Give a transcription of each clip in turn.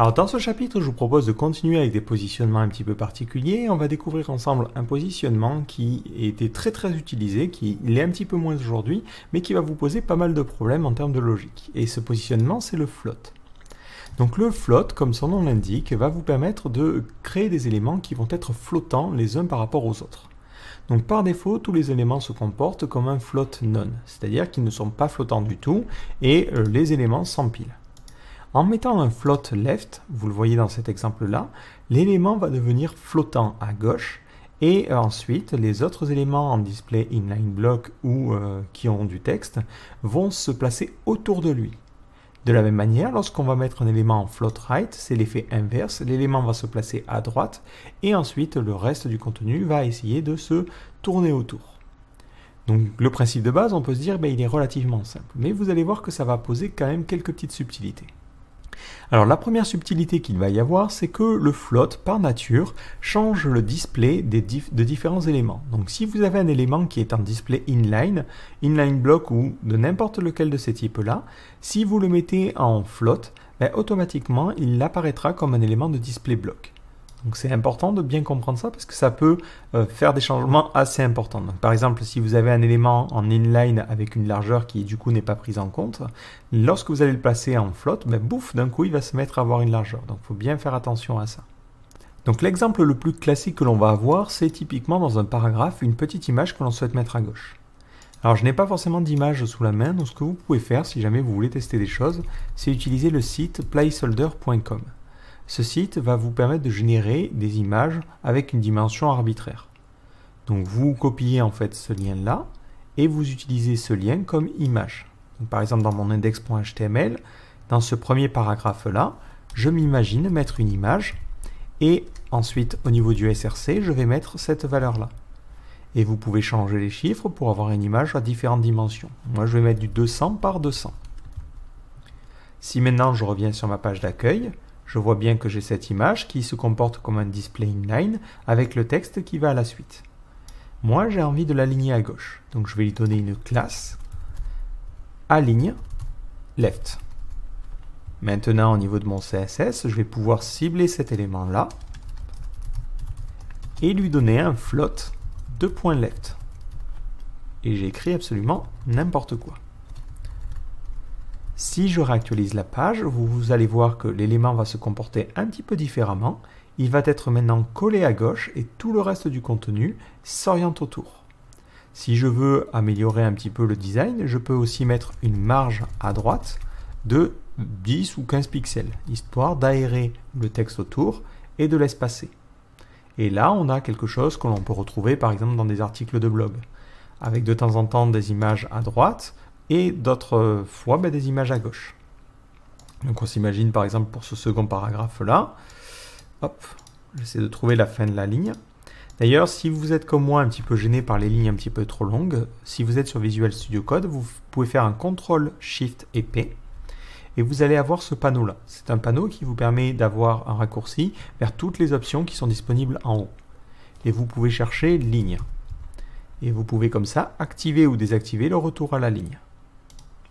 Alors dans ce chapitre, je vous propose de continuer avec des positionnements un petit peu particuliers. On va découvrir ensemble un positionnement qui était très utilisé, qui l'est un petit peu moins aujourd'hui, mais qui va vous poser pas mal de problèmes en termes de logique. Et ce positionnement, c'est le float. Donc le float, comme son nom l'indique, va vous permettre de créer des éléments qui vont être flottants les uns par rapport aux autres. Donc par défaut, tous les éléments se comportent comme un float none, c'est-à-dire qu'ils ne sont pas flottants du tout et les éléments s'empilent. En mettant un float left, vous le voyez dans cet exemple-là, l'élément va devenir flottant à gauche et ensuite les autres éléments en display inline block ou qui ont du texte vont se placer autour de lui. De la même manière, lorsqu'on va mettre un élément en float right, c'est l'effet inverse, l'élément va se placer à droite et ensuite le reste du contenu va essayer de se tourner autour. Donc le principe de base, on peut se dire, il est relativement simple, mais vous allez voir que ça va poser quand même quelques petites subtilités. Alors la première subtilité qu'il va y avoir, c'est que le float, par nature, change le display de différents éléments. Donc si vous avez un élément qui est en display inline block ou de n'importe lequel de ces types-là, si vous le mettez en float, automatiquement il apparaîtra comme un élément de display block. Donc c'est important de bien comprendre ça parce que ça peut faire des changements assez importants. Donc, par exemple, si vous avez un élément en inline avec une largeur qui du coup n'est pas prise en compte, lorsque vous allez le placer en float, bouf, d'un coup il va se mettre à avoir une largeur. Donc il faut bien faire attention à ça. Donc l'exemple le plus classique que l'on va avoir, c'est typiquement dans un paragraphe, une petite image que l'on souhaite mettre à gauche. Alors je n'ai pas forcément d'image sous la main, donc ce que vous pouvez faire si jamais vous voulez tester des choses, c'est utiliser le site placeholder.com. Ce site va vous permettre de générer des images avec une dimension arbitraire. Donc vous copiez en fait ce lien-là et vous utilisez ce lien comme image. Donc, par exemple dans mon index.html, dans ce premier paragraphe-là, je m'imagine mettre une image et ensuite au niveau du src, je vais mettre cette valeur-là. Et vous pouvez changer les chiffres pour avoir une image à différentes dimensions. Moi je vais mettre du 200 par 200. Si maintenant je reviens sur ma page d'accueil, je vois bien que j'ai cette image qui se comporte comme un display inline avec le texte qui va à la suite. Moi, j'ai envie de l'aligner à gauche. Donc, je vais lui donner une classe aligne left. Maintenant, au niveau de mon CSS, je vais pouvoir cibler cet élément-là et lui donner un float de point left. Et j'ai écrit absolument n'importe quoi. Si je réactualise la page, vous allez voir que l'élément va se comporter un petit peu différemment. Il va être maintenant collé à gauche et tout le reste du contenu s'oriente autour. Si je veux améliorer un petit peu le design, je peux aussi mettre une marge à droite de 10 ou 15 pixels, histoire d'aérer le texte autour et de l'espacer. Et là, on a quelque chose que l'on peut retrouver par exemple dans des articles de blog, avec de temps en temps des images à droite, et d'autres fois des images à gauche. Donc on s'imagine par exemple pour ce second paragraphe là, hop, j'essaie de trouver la fin de la ligne. D'ailleurs, si vous êtes comme moi un petit peu gêné par les lignes un petit peu trop longues, si vous êtes sur Visual Studio Code, vous pouvez faire un CTRL SHIFT et P et vous allez avoir ce panneau là. C'est un panneau qui vous permet d'avoir un raccourci vers toutes les options qui sont disponibles en haut. Et vous pouvez chercher ligne. Et vous pouvez comme ça activer ou désactiver le retour à la ligne.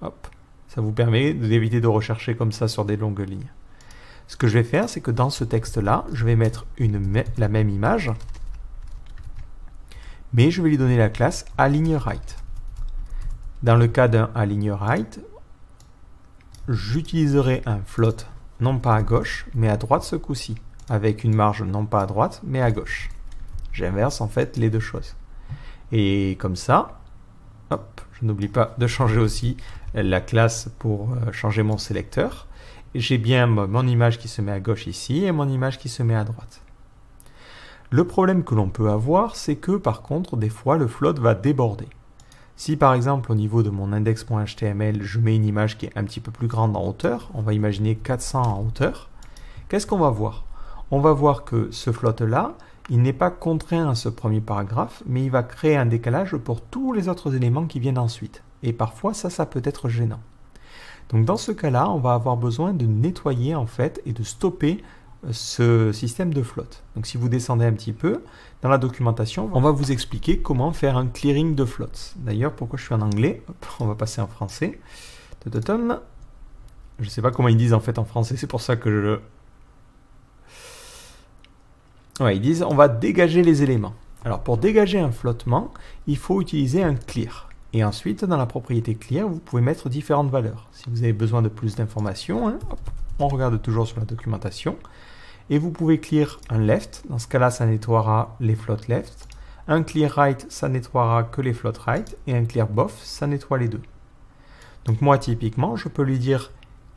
Hop, ça vous permet d'éviter de rechercher comme ça sur des longues lignes. Ce que je vais faire, c'est que dans ce texte-là, je vais mettre la même image, mais je vais lui donner la classe align_right. Dans le cas d'un align_right, j'utiliserai un float non pas à gauche, mais à droite ce coup-ci, avec une marge non pas à droite, mais à gauche. J'inverse en fait les deux choses. Et comme ça, hop, je n'oublie pas de changer aussi la classe pour changer mon sélecteur. J'ai bien mon image qui se met à gauche ici et mon image qui se met à droite. Le problème que l'on peut avoir, c'est que par contre, des fois, le float va déborder. Si par exemple, au niveau de mon index.html, je mets une image qui est un petit peu plus grande en hauteur, on va imaginer 400 en hauteur, qu'est-ce qu'on va voir? On va voir que ce float-là, il n'est pas contraint à ce premier paragraphe, mais il va créer un décalage pour tous les autres éléments qui viennent ensuite. Et parfois, ça peut être gênant. Donc dans ce cas-là, on va avoir besoin de nettoyer en fait et de stopper ce système de float. Donc si vous descendez un petit peu, dans la documentation, on va vous expliquer comment faire un clearing de floats. D'ailleurs, pourquoi je suis en anglais, hop, on va passer en français. Je ne sais pas comment ils disent en fait en français, c'est pour ça que Ouais, ils disent on va dégager les éléments. Alors pour dégager un flottement, il faut utiliser un clear. Et ensuite, dans la propriété clear, vous pouvez mettre différentes valeurs. Si vous avez besoin de plus d'informations, hein, on regarde toujours sur la documentation. Et vous pouvez clear un left. Dans ce cas-là, ça nettoiera les float left. Un clear right, ça nettoiera que les float right. Et un clear both, ça nettoie les deux. Donc moi, typiquement, je peux lui dire,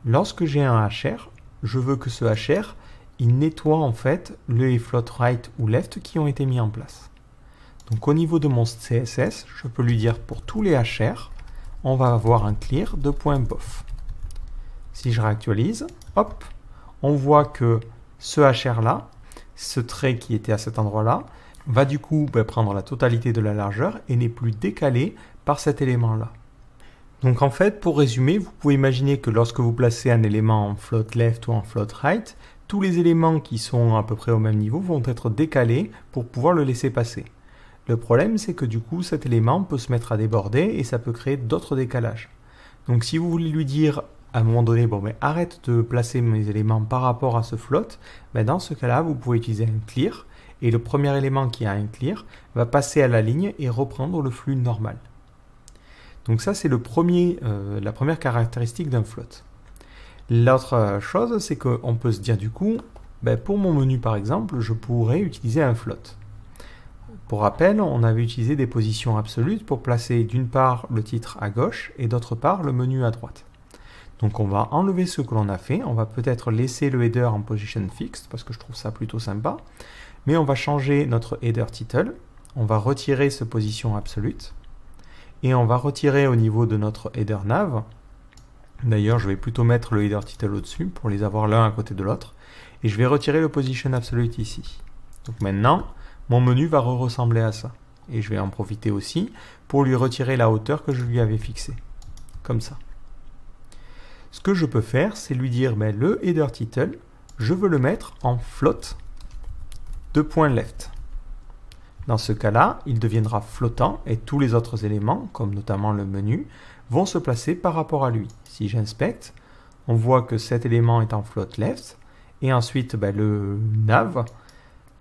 lorsque j'ai un HR, je veux que ce HR, il nettoie en fait les float right ou left qui ont été mis en place. Donc au niveau de mon CSS, je peux lui dire pour tous les HR, on va avoir un clear de .bof. Si je réactualise, hop, on voit que ce HR là, ce trait qui était à cet endroit là, va du coup prendre la totalité de la largeur et n'est plus décalé par cet élément là. Donc en fait, pour résumer, vous pouvez imaginer que lorsque vous placez un élément en float left ou en float right, tous les éléments qui sont à peu près au même niveau vont être décalés pour pouvoir le laisser passer. Le problème, c'est que du coup, cet élément peut se mettre à déborder et ça peut créer d'autres décalages. Donc si vous voulez lui dire à un moment donné, bon, mais arrête de placer mes éléments par rapport à ce float, ben dans ce cas-là, vous pouvez utiliser un clear et le premier élément qui a un clear va passer à la ligne et reprendre le flux normal. Donc ça, c'est la première caractéristique d'un float. L'autre chose, c'est qu'on peut se dire du coup, ben pour mon menu par exemple, je pourrais utiliser un float. Pour rappel, on avait utilisé des positions absolutes pour placer d'une part le titre à gauche et d'autre part le menu à droite. Donc on va enlever ce que l'on a fait, on va peut-être laisser le header en position fixed parce que je trouve ça plutôt sympa, mais on va changer notre header title, on va retirer ce position absolute et on va retirer au niveau de notre header nav. D'ailleurs, je vais plutôt mettre le header title au-dessus pour les avoir l'un à côté de l'autre et je vais retirer le position absolute ici. Donc maintenant, mon menu va ressembler à ça. Et je vais en profiter aussi pour lui retirer la hauteur que je lui avais fixée. Comme ça. Ce que je peux faire, c'est lui dire, ben, le header title, je veux le mettre en float de .left. Dans ce cas-là, il deviendra flottant et tous les autres éléments, comme notamment le menu, vont se placer par rapport à lui. Si j'inspecte, on voit que cet élément est en float left. Et ensuite, ben, le nav,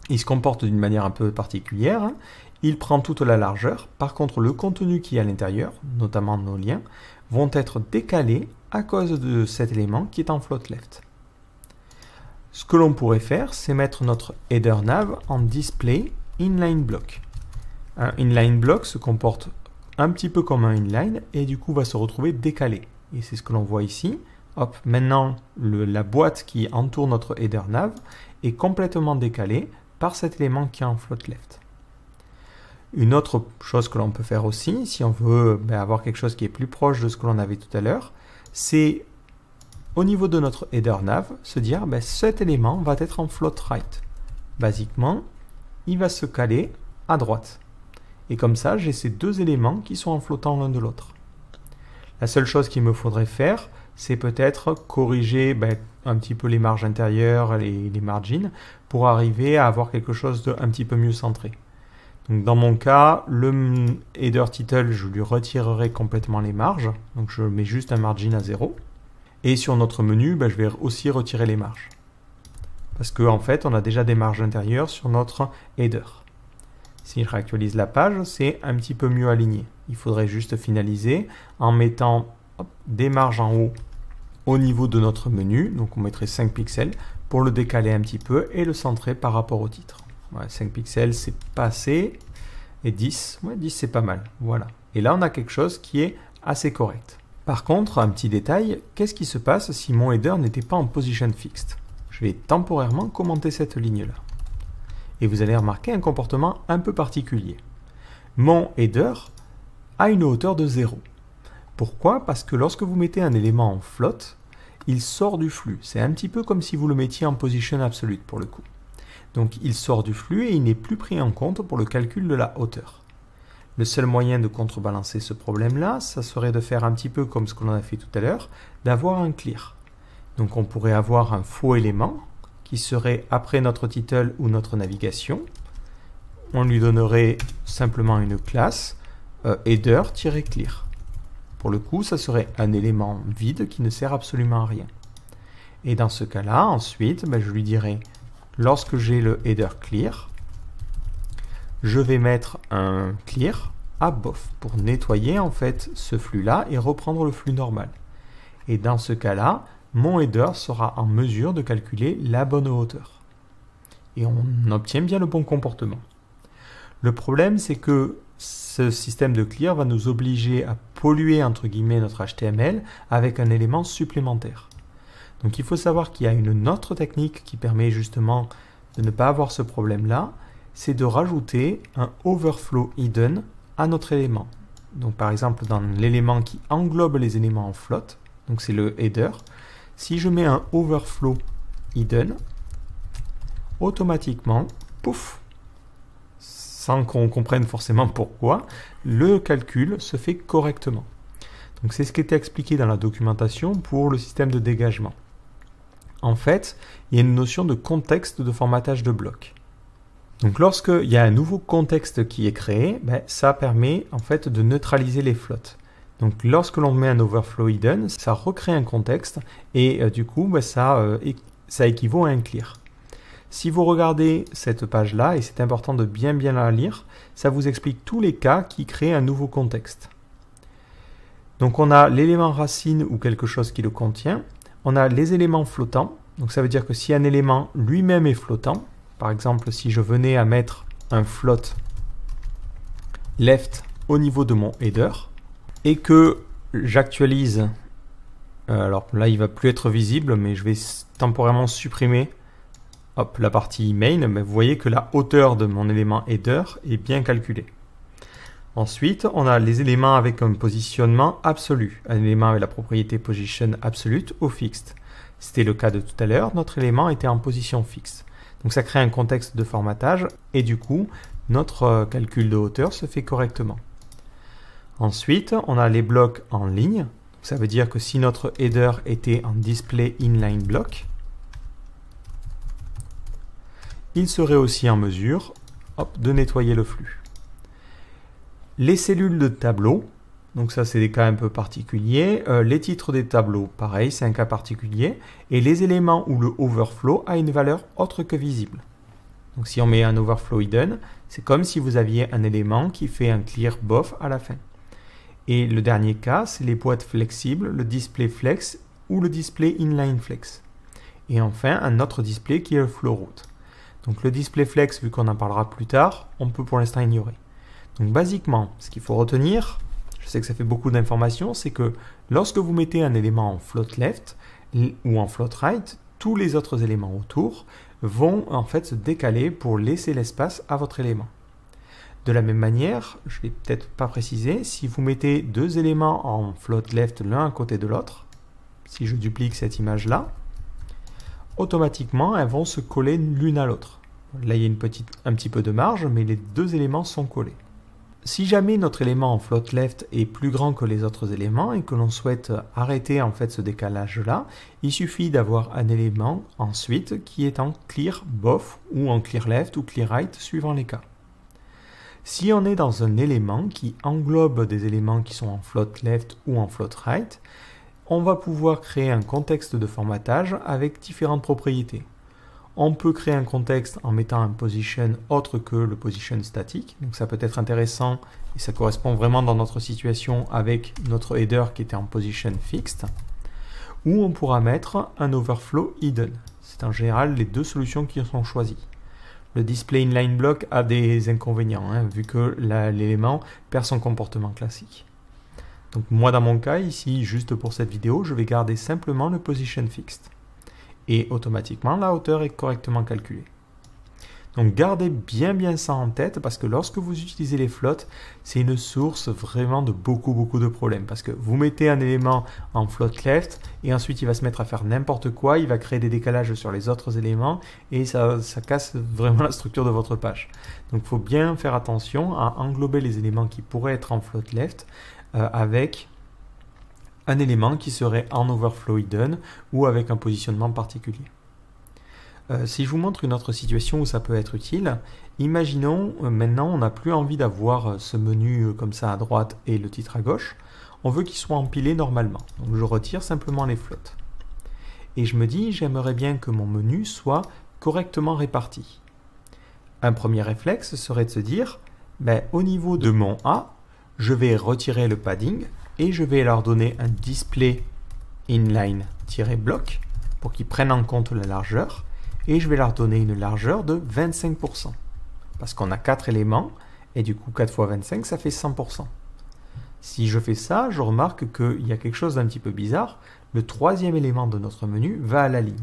il se comporte d'une manière un peu particulière, hein. Il prend toute la largeur, par contre le contenu qui est à l'intérieur, notamment nos liens, vont être décalés à cause de cet élément qui est en float left. Ce que l'on pourrait faire, c'est mettre notre header nav en display inline block. Un inline block se comporte un petit peu comme un inline et du coup va se retrouver décalé. Et c'est ce que l'on voit ici. Hop, maintenant la boîte qui entoure notre header nav est complètement décalée par cet élément qui est en float left. Une autre chose que l'on peut faire aussi, si on veut avoir quelque chose qui est plus proche de ce que l'on avait tout à l'heure, c'est au niveau de notre header nav, se dire cet élément va être en float right. Basiquement, il va se caler à droite. Et comme ça, j'ai ces deux éléments qui sont en flottant l'un de l'autre. La seule chose qu'il me faudrait faire, c'est peut-être corriger un petit peu les marges intérieures, les margins, pour arriver à avoir quelque chose de un petit peu mieux centré. Donc dans mon cas, le header title, je lui retirerai complètement les marges. Donc je mets juste un margin à 0. Et sur notre menu, je vais aussi retirer les marges. Parce qu'en fait, on a déjà des marges intérieures sur notre header. Si je réactualise la page, c'est un petit peu mieux aligné. Il faudrait juste finaliser en mettant des marges en haut au niveau de notre menu. Donc on mettrait 5 pixels pour le décaler un petit peu et le centrer par rapport au titre. Ouais, 5 pixels, c'est pas assez. Et 10, 10 c'est pas mal. Voilà. Et là, on a quelque chose qui est assez correct. Par contre, un petit détail, qu'est-ce qui se passe si mon header n'était pas en position fixed? Je vais temporairement commenter cette ligne-là. Et vous allez remarquer un comportement un peu particulier. Mon header a une hauteur de 0. Pourquoi? Parce que lorsque vous mettez un élément en float, il sort du flux. C'est un petit peu comme si vous le mettiez en position absolute pour le coup. Donc il sort du flux et il n'est plus pris en compte pour le calcul de la hauteur. Le seul moyen de contrebalancer ce problème-là, ça serait de faire un petit peu comme ce que l'on a fait tout à l'heure, d'avoir un clear. Donc on pourrait avoir un faux élément qui serait après notre title ou notre navigation. On lui donnerait simplement une classe header-clear. Pour le coup, ça serait un élément vide qui ne sert absolument à rien. Et dans ce cas-là, ensuite, je lui dirais lorsque j'ai le header clear, je vais mettre un clear à bof pour nettoyer en fait ce flux-là et reprendre le flux normal. Et dans ce cas-là, mon header sera en mesure de calculer la bonne hauteur. Et on obtient bien le bon comportement. Le problème, c'est que ce système de clear va nous obliger à polluer entre guillemets notre HTML avec un élément supplémentaire. Donc il faut savoir qu'il y a une autre technique qui permet justement de ne pas avoir ce problème-là, c'est de rajouter un overflow hidden à notre élément. Donc par exemple dans l'élément qui englobe les éléments en float, donc c'est le header, si je mets un overflow hidden, automatiquement, pouf, sans qu'on comprenne forcément pourquoi, le calcul se fait correctement. Donc c'est ce qui était expliqué dans la documentation pour le système de dégagement. En fait, il y a une notion de contexte de formatage de blocs. Donc lorsqu'il y a un nouveau contexte qui est créé, ça permet en fait de neutraliser les flottes. Donc lorsque l'on met un overflow hidden, ça recrée un contexte et du coup ça équivaut à un clear. Si vous regardez cette page-là, et c'est important de bien la lire, ça vous explique tous les cas qui créent un nouveau contexte. Donc on a l'élément racine ou quelque chose qui le contient, on a les éléments flottants, donc ça veut dire que si un élément lui-même est flottant, par exemple si je venais à mettre un float left au niveau de mon header, et que j'actualise, alors là il va plus être visible, mais je vais temporairement supprimer la partie main, mais vous voyez que la hauteur de mon élément header est bien calculée. Ensuite, on a les éléments avec un positionnement absolu, un élément avec la propriété position absolute ou fixed. C'était le cas de tout à l'heure, notre élément était en position fixe. Donc ça crée un contexte de formatage et du coup, notre calcul de hauteur se fait correctement. Ensuite, on a les blocs en ligne. Ça veut dire que si notre header était en display inline block, il serait aussi en mesure de nettoyer le flux. Les cellules de tableau, donc ça c'est des cas un peu particuliers. Les titres des tableaux, pareil, c'est un cas particulier. Et les éléments où le overflow a une valeur autre que visible. Donc si on met un overflow hidden, c'est comme si vous aviez un élément qui fait un clear bof à la fin. Et le dernier cas, c'est les boîtes flexibles, le display flex ou le display inline flex. Et enfin, un autre display qui est le flow route. Donc le display flex, vu qu'on en parlera plus tard, on peut pour l'instant ignorer. Donc basiquement, ce qu'il faut retenir, je sais que ça fait beaucoup d'informations, c'est que lorsque vous mettez un élément en float left ou en float right, tous les autres éléments autour vont en fait se décaler pour laisser l'espace à votre élément. De la même manière, je ne l'ai peut-être pas précisé, si vous mettez deux éléments en float left l'un à côté de l'autre, si je duplique cette image-là, automatiquement elles vont se coller l'une à l'autre. Là il y a un petit peu de marge, mais les deux éléments sont collés. Si jamais notre élément en float left est plus grand que les autres éléments et que l'on souhaite arrêter en fait ce décalage-là, il suffit d'avoir un élément ensuite qui est en clear both ou en clear left ou clear right suivant les cas. Si on est dans un élément qui englobe des éléments qui sont en float left ou en float right, on va pouvoir créer un contexte de formatage avec différentes propriétés. On peut créer un contexte en mettant un position autre que le position statique. Donc ça peut être intéressant et ça correspond vraiment dans notre situation avec notre header qui était en position fixed. Ou on pourra mettre un overflow hidden. C'est en général les deux solutions qui sont choisies. Le display inline block a des inconvénients, vu que l'élément perd son comportement classique. Donc moi dans mon cas ici, juste pour cette vidéo, je vais garder simplement le position fixed. Et automatiquement la hauteur est correctement calculée. Donc gardez bien ça en tête parce que lorsque vous utilisez les floats, c'est une source vraiment de beaucoup de problèmes. Parce que vous mettez un élément en float left et ensuite il va se mettre à faire n'importe quoi, il va créer des décalages sur les autres éléments et ça casse vraiment la structure de votre page. Donc il faut bien faire attention à englober les éléments qui pourraient être en float left avec un élément qui serait en overflow hidden ou avec un positionnement particulier. Si je vous montre une autre situation où ça peut être utile, imaginons maintenant on n'a plus envie d'avoir ce menu comme ça à droite et le titre à gauche, on veut qu'il soit empilé normalement. Donc je retire simplement les floats. Et je me dis j'aimerais bien que mon menu soit correctement répartis. Un premier réflexe serait de se dire, au niveau de mon A, je vais retirer le padding et je vais leur donner un display inline-block pour qu'ils prennent en compte la largeur et je vais leur donner une largeur de 25%. Parce qu'on a 4 éléments et du coup 4 fois 25 ça fait 100%. Si je fais ça, je remarque qu'il y a quelque chose d'un petit peu bizarre. Le troisième élément de notre menu va à la ligne.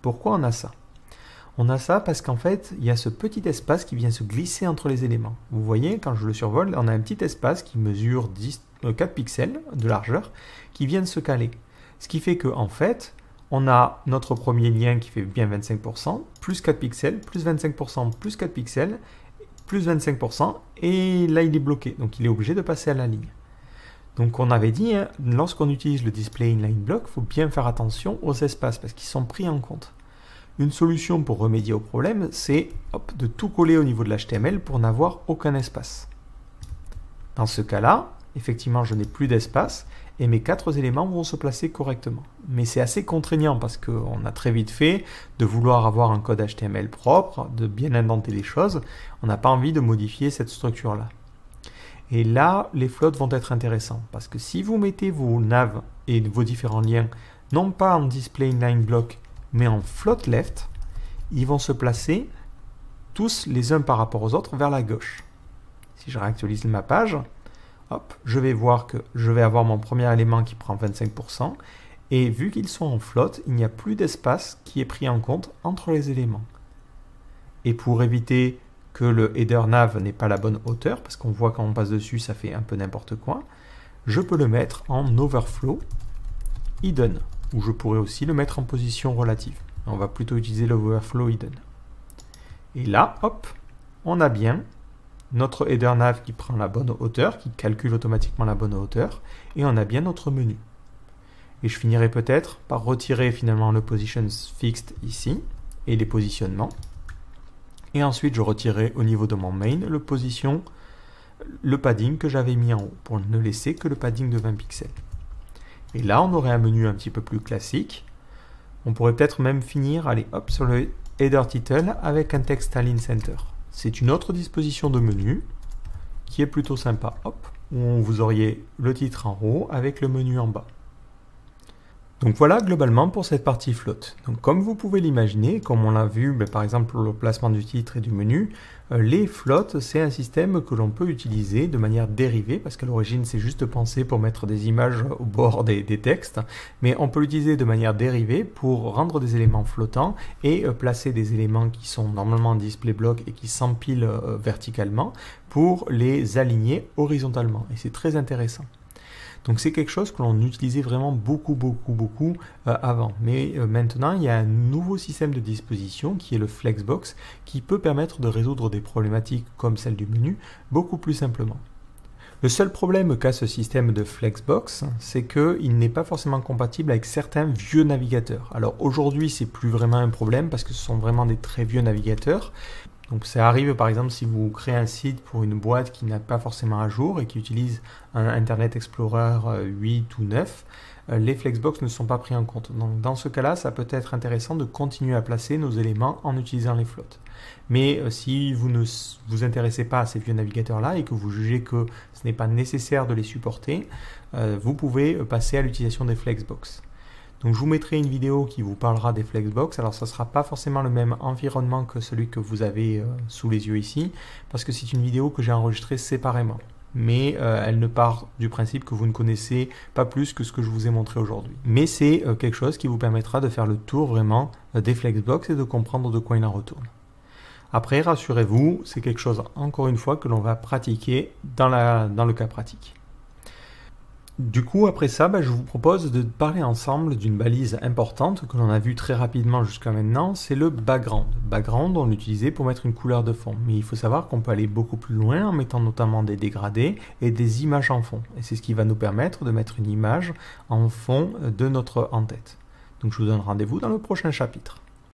Pourquoi on a ça? On a ça parce qu'en fait, il y a ce petit espace qui vient se glisser entre les éléments. Vous voyez, quand je le survole, on a un petit espace qui mesure 4 pixels de largeur qui vient de se caler. Ce qui fait qu'en fait, on a notre premier lien qui fait bien 25%, plus 4 pixels, plus 25%, plus 4 pixels, plus 25%, et là il est bloqué, donc il est obligé de passer à la ligne. Donc on avait dit, lorsqu'on utilise le display inline block, il faut bien faire attention aux espaces parce qu'ils sont pris en compte. Une solution pour remédier au problème, c'est de tout coller au niveau de l'HTML pour n'avoir aucun espace. Dans ce cas-là, effectivement, je n'ai plus d'espace et mes 4 éléments vont se placer correctement. Mais c'est assez contraignant parce qu'on a très vite fait de vouloir avoir un code HTML propre, de bien indenter les choses. On n'a pas envie de modifier cette structure-là. Et là, les floats vont être intéressants parce que si vous mettez vos navs et vos différents liens, non pas en display inline block, mais en float left, ils vont se placer tous les uns par rapport aux autres vers la gauche. Si je réactualise ma page, je vais voir que je vais avoir mon premier élément qui prend 25%, et vu qu'ils sont en float, il n'y a plus d'espace qui est pris en compte entre les éléments. Et pour éviter que le header nav n'ait pas la bonne hauteur, parce qu'on voit quand on passe dessus, ça fait un peu n'importe quoi, je peux le mettre en overflow hidden, ou je pourrais aussi le mettre en position relative. On va plutôt utiliser l'overflow hidden. Et là, on a bien notre header nav qui prend la bonne hauteur, qui calcule automatiquement la bonne hauteur, et on a bien notre menu. Et je finirai peut-être par retirer finalement le positions fixed ici, et les positionnements. Et ensuite, je retirerai au niveau de mon main le padding que j'avais mis en haut, pour ne laisser que le padding de 20 pixels. Et là, on aurait un menu un petit peu plus classique. On pourrait peut-être même finir, sur le header title avec un texte align center. C'est une autre disposition de menu qui est plutôt sympa. Où vous auriez le titre en haut avec le menu en bas. Donc voilà globalement pour cette partie float. Donc comme vous pouvez l'imaginer, comme on l'a vu par exemple pour le placement du titre et du menu, les floats c'est un système que l'on peut utiliser de manière dérivée parce qu'à l'origine c'est juste pensé pour mettre des images au bord des textes, mais on peut l'utiliser de manière dérivée pour rendre des éléments flottants et placer des éléments qui sont normalement display block et qui s'empilent verticalement pour les aligner horizontalement et c'est très intéressant. Donc c'est quelque chose que l'on utilisait vraiment beaucoup avant. Mais maintenant, il y a un nouveau système de disposition qui est le Flexbox qui peut permettre de résoudre des problématiques comme celle du menu beaucoup plus simplement. Le seul problème qu'a ce système de Flexbox, c'est qu'il n'est pas forcément compatible avec certains vieux navigateurs. Alors aujourd'hui, c'est plus vraiment un problème parce que ce sont vraiment des très vieux navigateurs. Donc ça arrive par exemple si vous créez un site pour une boîte qui n'est pas forcément à jour et qui utilise un Internet Explorer 8 ou 9, les Flexbox ne sont pas pris en compte. Donc dans ce cas-là, ça peut être intéressant de continuer à placer nos éléments en utilisant les floats. Mais si vous ne vous intéressez pas à ces vieux navigateurs-là et que vous jugez que ce n'est pas nécessaire de les supporter, vous pouvez passer à l'utilisation des Flexbox. Donc je vous mettrai une vidéo qui vous parlera des Flexbox. Alors ça ne sera pas forcément le même environnement que celui que vous avez sous les yeux ici, parce que c'est une vidéo que j'ai enregistrée séparément. Mais elle ne part du principe que vous ne connaissez pas plus que ce que je vous ai montré aujourd'hui. Mais c'est quelque chose qui vous permettra de faire le tour vraiment des Flexbox et de comprendre de quoi il en retourne. Après, rassurez-vous, c'est quelque chose, encore une fois, que l'on va pratiquer dans le cas pratique. Du coup, après ça, je vous propose de parler ensemble d'une balise importante que l'on a vue très rapidement jusqu'à maintenant, c'est le background. Background, on l'utilisait pour mettre une couleur de fond, mais il faut savoir qu'on peut aller beaucoup plus loin en mettant notamment des dégradés et des images en fond. Et c'est ce qui va nous permettre de mettre une image en fond de notre en-tête. Donc je vous donne rendez-vous dans le prochain chapitre.